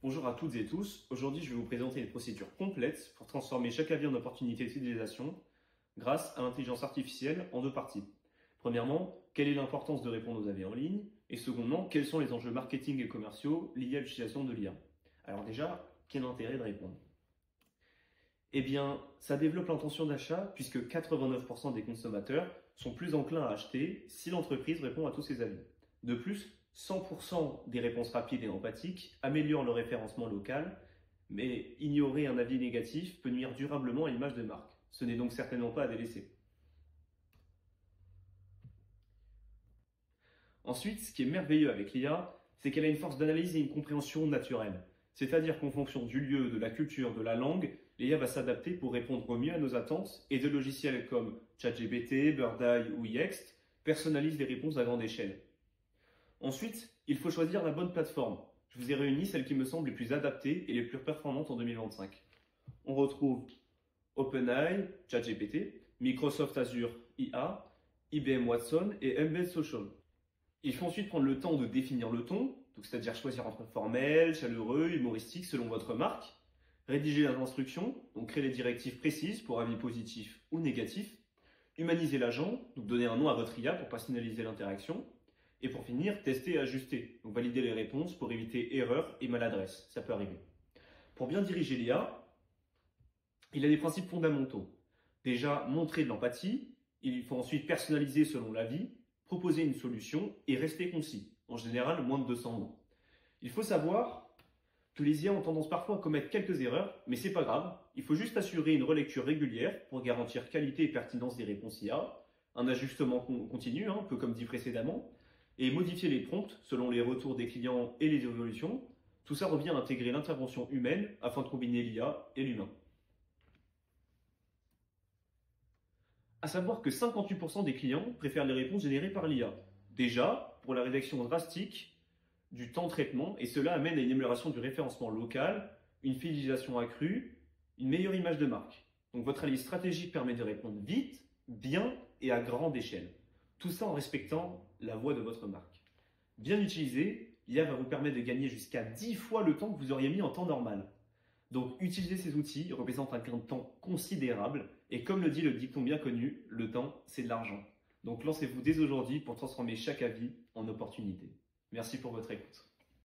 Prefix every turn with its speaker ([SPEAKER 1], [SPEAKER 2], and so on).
[SPEAKER 1] Bonjour à toutes et tous, aujourd'hui je vais vous présenter une procédure complète pour transformer chaque avis en opportunité de fidélisation grâce à l'intelligence artificielle en deux parties. Premièrement, quelle est l'importance de répondre aux avis en ligne et secondement, quels sont les enjeux marketing et commerciaux liés à l'utilisation de l'IA. Alors déjà, quel intérêt de répondre? Eh bien, ça développe l'intention d'achat puisque 89% des consommateurs sont plus enclins à acheter si l'entreprise répond à tous ces avis. De plus, 100% des réponses rapides et empathiques améliorent le référencement local, mais ignorer un avis négatif peut nuire durablement à l'image de marque. Ce n'est donc certainement pas à délaisser. Ensuite, ce qui est merveilleux avec l'IA, c'est qu'elle a une force d'analyse et une compréhension naturelle. C'est-à-dire qu'en fonction du lieu, de la culture, de la langue, l'IA va s'adapter pour répondre au mieux à nos attentes et des logiciels comme ChatGPT, Birdeye ou Yext personnalisent les réponses à grande échelle. Ensuite, il faut choisir la bonne plateforme. Je vous ai réuni celles qui me semblent les plus adaptées et les plus performantes en 2025. On retrouve OpenAI, ChatGPT, Microsoft Azure IA, IBM Watson et Embed Social. Il faut ensuite prendre le temps de définir le ton, c'est-à-dire choisir entre formel, chaleureux, humoristique selon votre marque, rédiger les instructions, donc créer les directives précises pour avis positifs ou négatifs, humaniser l'agent, donc donner un nom à votre IA pour personnaliser l'interaction, et pour finir, tester et ajuster, donc valider les réponses pour éviter erreurs et maladresse, ça peut arriver. Pour bien diriger l'IA, il y a des principes fondamentaux. Déjà, montrer de l'empathie, il faut ensuite personnaliser selon l'avis, proposer une solution et rester concis, en général moins de 200 mots. Il faut savoir que les IA ont tendance parfois à commettre quelques erreurs, mais c'est pas grave, il faut juste assurer une relecture régulière pour garantir qualité et pertinence des réponses IA, un ajustement continu, un peu comme dit précédemment, et modifier les prompts selon les retours des clients et les évolutions. Tout ça revient à intégrer l'intervention humaine afin de combiner l'IA et l'humain. À savoir que 58% des clients préfèrent les réponses générées par l'IA. Déjà, pour la rédaction drastique du temps de traitement, et cela amène à une amélioration du référencement local, une fidélisation accrue, une meilleure image de marque. Donc votre analyse stratégique permet de répondre vite, bien et à grande échelle. Tout ça en respectant la voix de votre marque. Bien utilisé, l'IA va vous permettre de gagner jusqu'à 10 fois le temps que vous auriez mis en temps normal. Donc utiliser ces outils représente un gain de temps considérable et comme le dit le dicton bien connu, le temps c'est de l'argent. Donc lancez-vous dès aujourd'hui pour transformer chaque avis en opportunité. Merci pour votre écoute.